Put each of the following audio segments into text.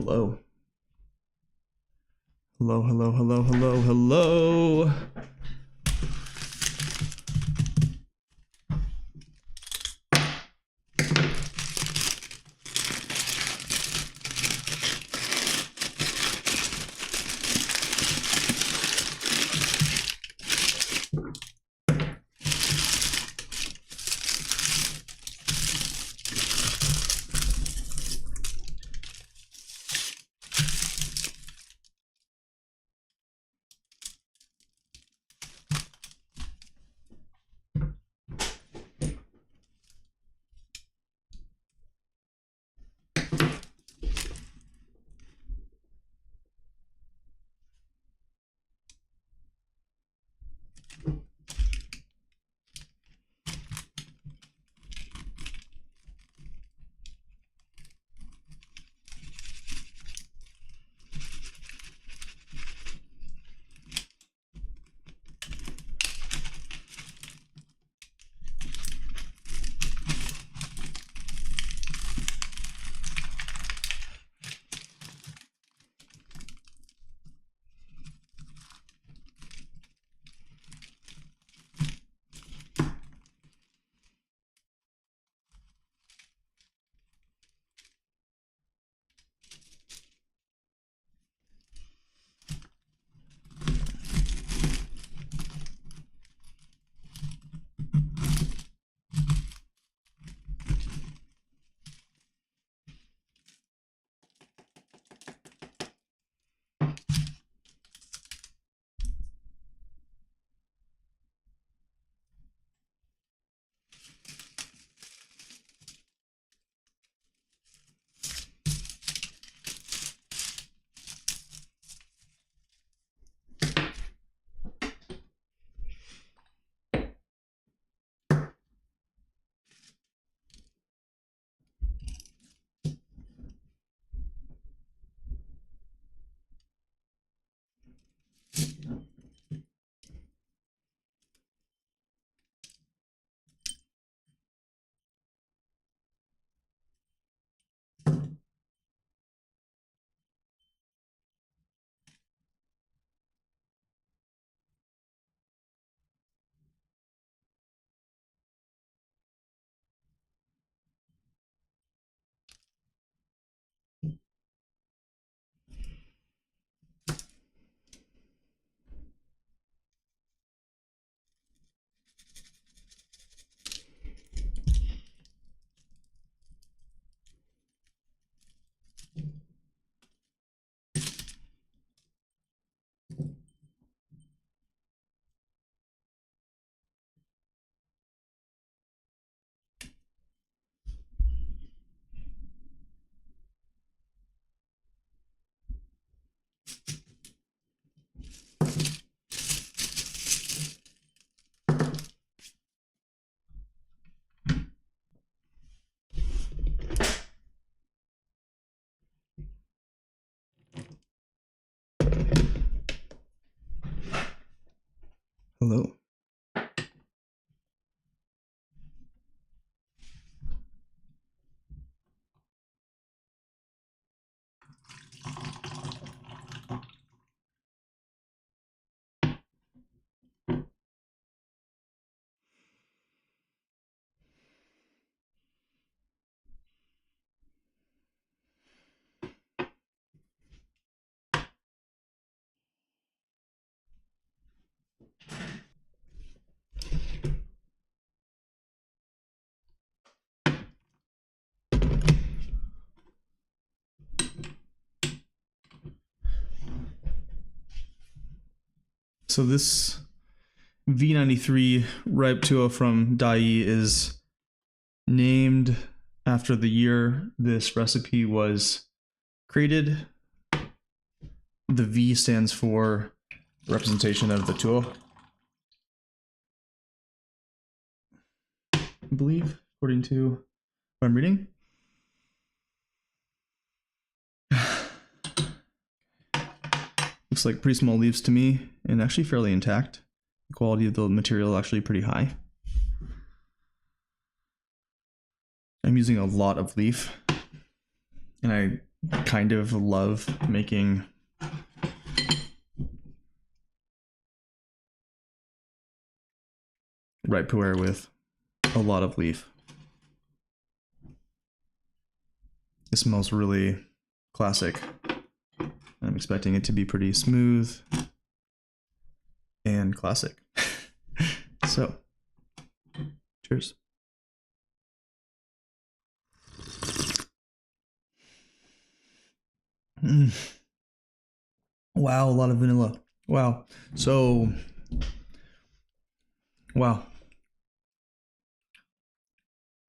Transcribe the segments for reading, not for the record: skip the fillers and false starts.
hello. Hello, hello, hello, hello, hello. Hello. So this V93 ripe tuo from Dayi is named after the year this recipe was created. The V stands for representation of the tuo, I believe, according to what I'm reading. Looks like pretty small leaves to me, and actually fairly intact. The quality of the material actually pretty high. I'm using a lot of leaf, and I kind of love making ripe pu'er with a lot of leaf. It smells really classic. I'm expecting it to be pretty smooth and classic. So, cheers. Wow, a lot of vanilla. Wow. So, wow.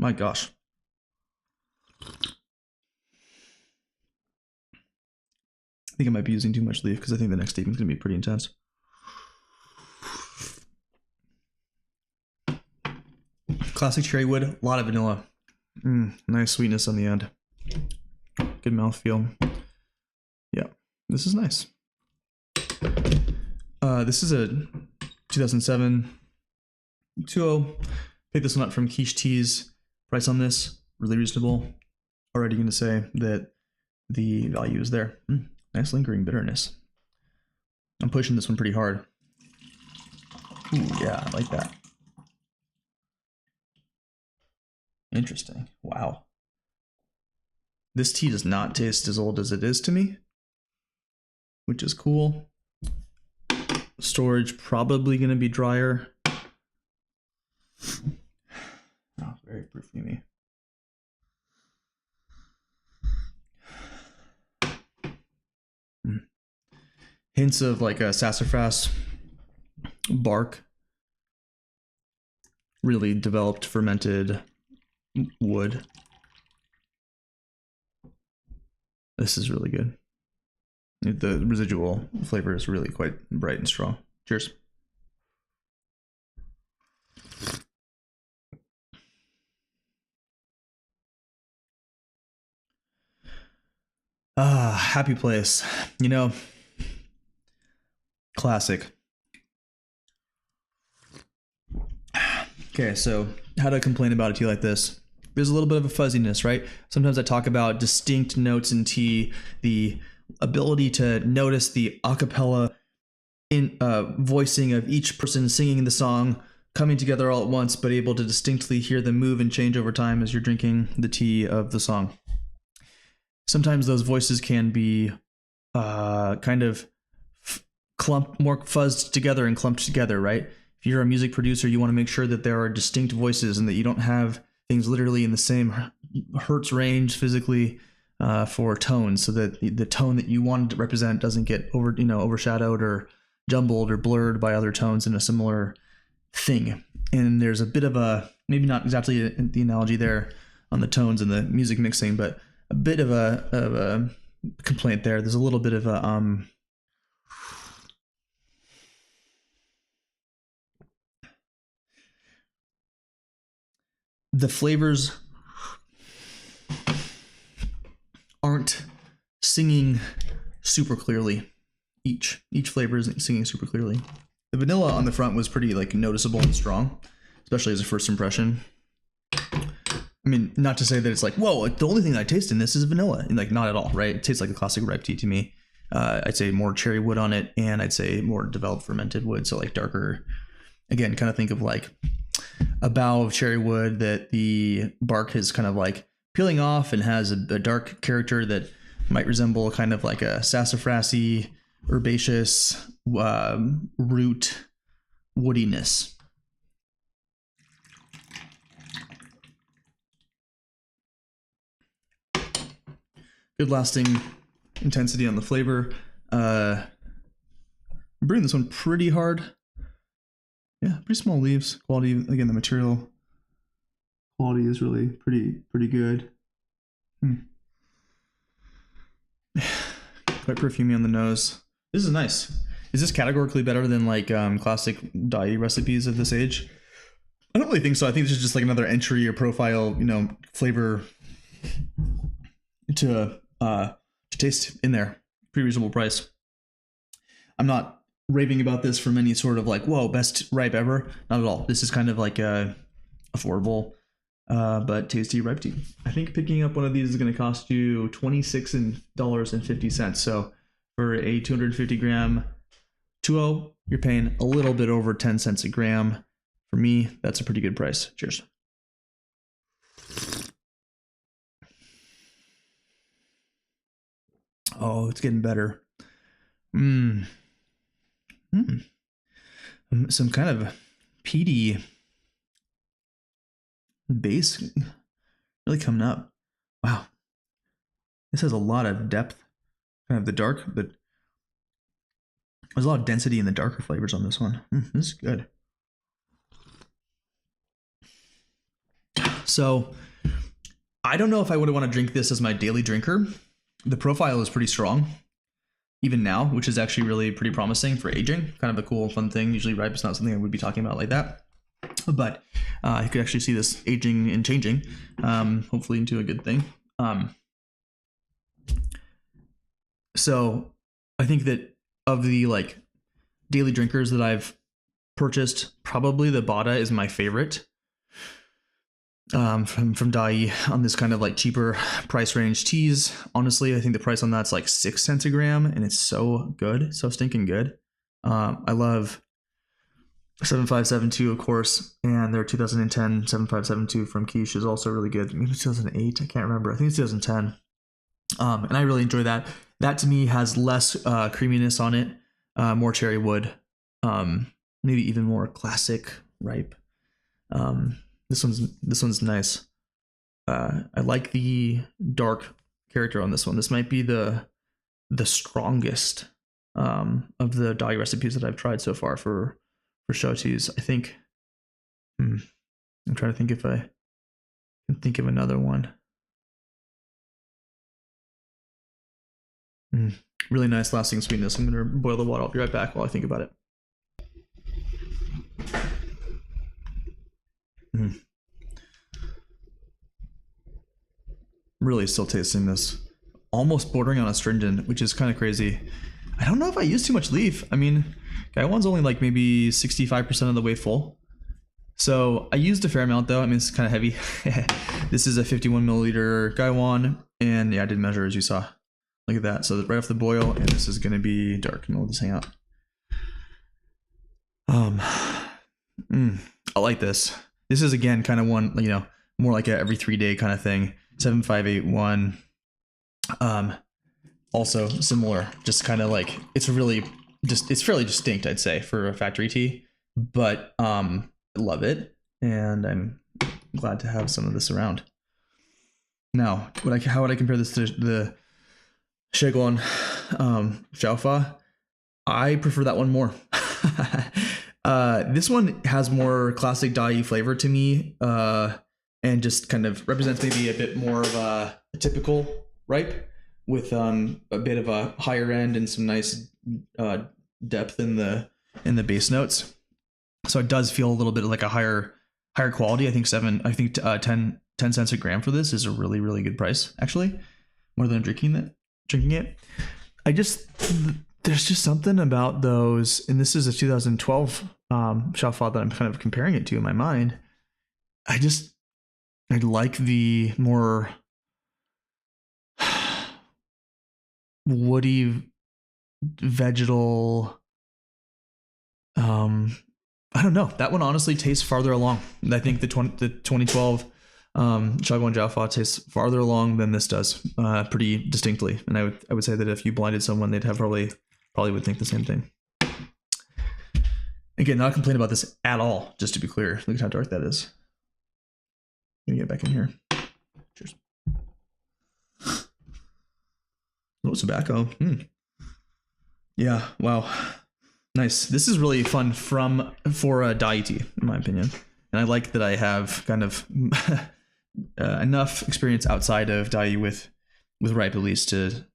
My gosh. I think I might be using too much leaf because I think the next statement is going to be pretty intense. Classic cherry wood, a lot of vanilla. Nice sweetness on the end. Good mouthfeel. Yeah, this is nice. This is a 2007 2.0. Picked this one up from Quiche Teas. Price on this, really reasonable. Already going to say that the value is there. Nice lingering bitterness. I'm pushing this one pretty hard. Ooh, yeah, I like that. Interesting. Wow. This tea does not taste as old as it is to me, which is cool. Storage probably going to be drier. Oh, very perfumey. Hints of like a sassafras bark. Really developed fermented wood. This is really good. The residual flavor is really quite bright and strong. Cheers. Happy place. You know, classic. Okay, so how to complain about a tea like this? There's a little bit of a fuzziness, right? Sometimes I talk about distinct notes in tea, the ability to notice the a cappella voicing of each person singing the song coming together all at once, but able to distinctly hear them move and change over time as you're drinking the tea of the song. Sometimes those voices can be kind of more fuzzed together and clumped together, right? If you're a music producer, you want to make sure that there are distinct voices and that you don't have things literally in the same hertz range physically for tones, so that the tone that you want to represent doesn't get overshadowed or jumbled or blurred by other tones in a similar thing. And there's a bit of a, maybe not exactly the analogy there on the tones and the music mixing, but a bit of a complaint there. There's a little bit of a the flavors aren't singing super clearly. Each flavor isn't singing super clearly. The vanilla on the front was pretty like noticeable and strong, especially as a first impression. I mean, not to say that it's like, whoa, like the only thing I taste in this is vanilla. And like, not at all, right? It tastes like a classic ripe tea to me. I'd say more cherry wood on it, and I'd say more developed fermented wood, so like darker. Again, kind of think of like a bough of cherry wood that the bark is kind of like peeling off and has a dark character that might resemble kind of like a sassafrasy, herbaceous root woodiness. Good lasting intensity on the flavor. I'm brewing this one pretty hard. Yeah, pretty small leaves. Quality, again, the material quality is really pretty good. Quite perfumey on the nose. This is nice. Is this categorically better than like classic Dayi recipes of this age? I don't really think so. I think this is just like another entry or profile, flavor to taste in there. Pretty reasonable price. I'm not raving about this from any sort of like, whoa, best ripe ever. Not at all. This is kind of like affordable. but tasty ripe tea. I think picking up one of these is going to cost you $26.50. So for a 250 gram 2.0, you're paying a little bit over 10 cents a gram. For me, that's a pretty good price. Cheers. Oh, it's getting better. Some kind of peaty base really coming up. Wow. This has a lot of depth. Kind of the dark, but there's a lot of density in the darker flavors on this one. This is good. So I don't know if I would want to drink this as my daily drinker. The profile is pretty strong, even now, which is actually really pretty promising for aging. Kind of a cool, fun thing. Usually ripe is not something I would be talking about like that. But you could actually see this aging and changing, hopefully into a good thing. So I think that of the like daily drinkers that I've purchased, probably the Bada is my favorite. From Dayi on this kind of like cheaper price range teas. Honestly, I think the price on that's like 6 cents a gram, and it's so good, so stinking good. I love 7572, of course, and their 2010 7572 from Quiche is also really good. Maybe 2008, I can't remember. I think it's 2010. And I really enjoy that. That to me has less creaminess on it, more cherry wood, maybe even more classic ripe. This one's nice. I like the dark character on this one. This might be the strongest of the Dayi recipes that I've tried so far for show teas. I think. I'm trying to think if I can think of another one. Really nice lasting sweetness. I'm gonna boil the water. I'll be right back while I think about it. Really still tasting this. Almost bordering on astringent, which is kind of crazy. I don't know if I use too much leaf. I mean, Gaiwan's only like maybe 65% of the way full. So I used a fair amount though. I mean, it's kind of heavy. This is a 51 milliliter Gaiwan, and yeah, I did measure as you saw. Look at that. So right off the boil, and this is going to be dark. And we'll just hang out. I like this. This is again kind of one, you know, more like a every 3 day kind of thing. 7581. Also similar, just kind of like it's fairly distinct, I'd say, for a factory tea, but I love it, and I'm glad to have some of this around. Now, how would I compare this to the Sheguan Xiaofa? I prefer that one more. This one has more classic Dayi flavor to me, and just kind of represents maybe a bit more of a typical ripe with a bit of a higher end and some nice depth in the base notes. So it does feel a little bit like a higher quality. I think 10 cents a gram for this is a really, really good price, actually, more than drinking it. There's just something about those, and this is a 2012 Xiaofa that I'm kind of comparing it to in my mind. I like the more woody vegetal. I don't know. That one honestly tastes farther along. I think the 2012 Shaguan Jiaofa tastes farther along than this does, pretty distinctly. And I would say that if you blinded someone, they'd have probably would think the same thing. Again, not complaining about this at all. Just to be clear, look at how dark that is. Let me get back in here. Cheers. Oh, tobacco. Yeah. Wow. Nice. This is really fun for a Dayi tea, in my opinion. And I like that I have kind of enough experience outside of Dayi with ripe, at least, to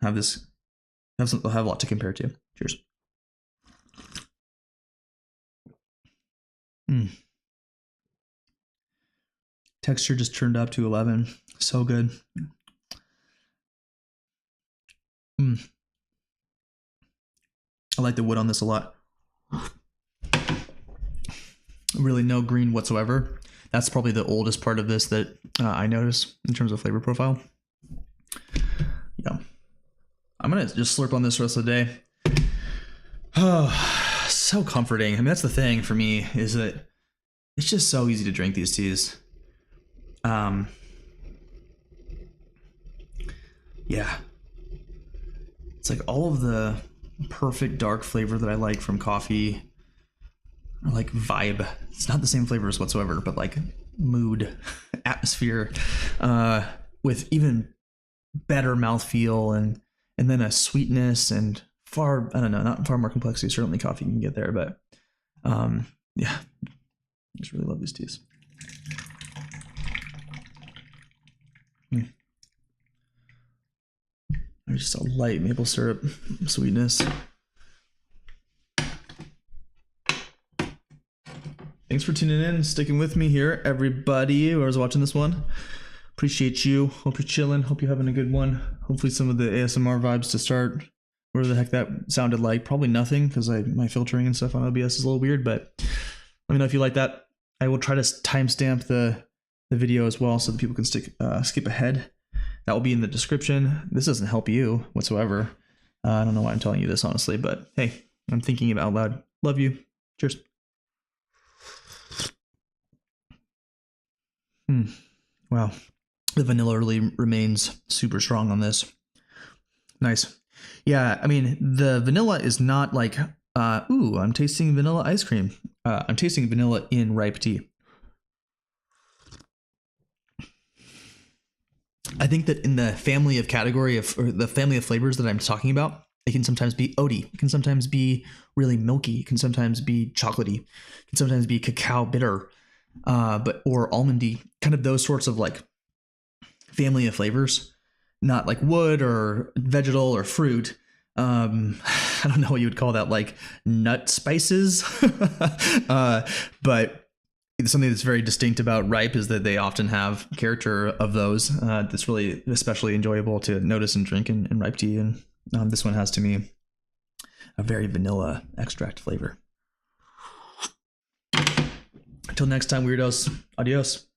have a lot to compare to. Cheers. Texture just turned up to 11. So good. I like the wood on this a lot. Really no green whatsoever. That's probably the oldest part of this that I notice in terms of flavor profile. Yeah. I'm going to just slurp on this the rest of the day. Oh, so comforting. I mean, that's the thing for me, is that it's just so easy to drink these teas. Yeah. It's like all of the perfect dark flavor that I like from coffee, or like vibe. It's not the same flavors whatsoever, but like mood, atmosphere, with even better mouthfeel and then a sweetness and far, I don't know, not far more complexity. Certainly coffee can get there, but yeah, I just really love these teas. There's just a light maple syrup sweetness. Thanks for tuning in, sticking with me here, everybody who was watching this one. Appreciate you. Hope you're chilling. Hope you're having a good one. Hopefully some of the ASMR vibes to start. Whatever the heck that sounded like. Probably nothing, because my filtering and stuff on OBS is a little weird, but let me know if you like that. I will try to timestamp the video as well so that people can skip ahead. That will be in the description. This doesn't help you whatsoever. I don't know why I'm telling you this, honestly, but hey, I'm thinking it out loud. Love you. Cheers. Wow. The vanilla really remains super strong on this. Nice. Yeah, I mean, the vanilla is not like, ooh, I'm tasting vanilla ice cream. I'm tasting vanilla in ripe tea. I think that in the family of the family of flavors that I'm talking about, it can sometimes be oaty. It can sometimes be really milky. It can sometimes be chocolatey. It can sometimes be cacao bitter, or almondy. Kind of those sorts of like family of flavors, not like wood or vegetal or fruit. I don't know what you would call that, like nut spices. But something that's very distinct about ripe is that they often have character of those. That's really especially enjoyable to notice and drink in ripe tea. And this one has, to me, a very vanilla extract flavor. Until next time, weirdos. Adios.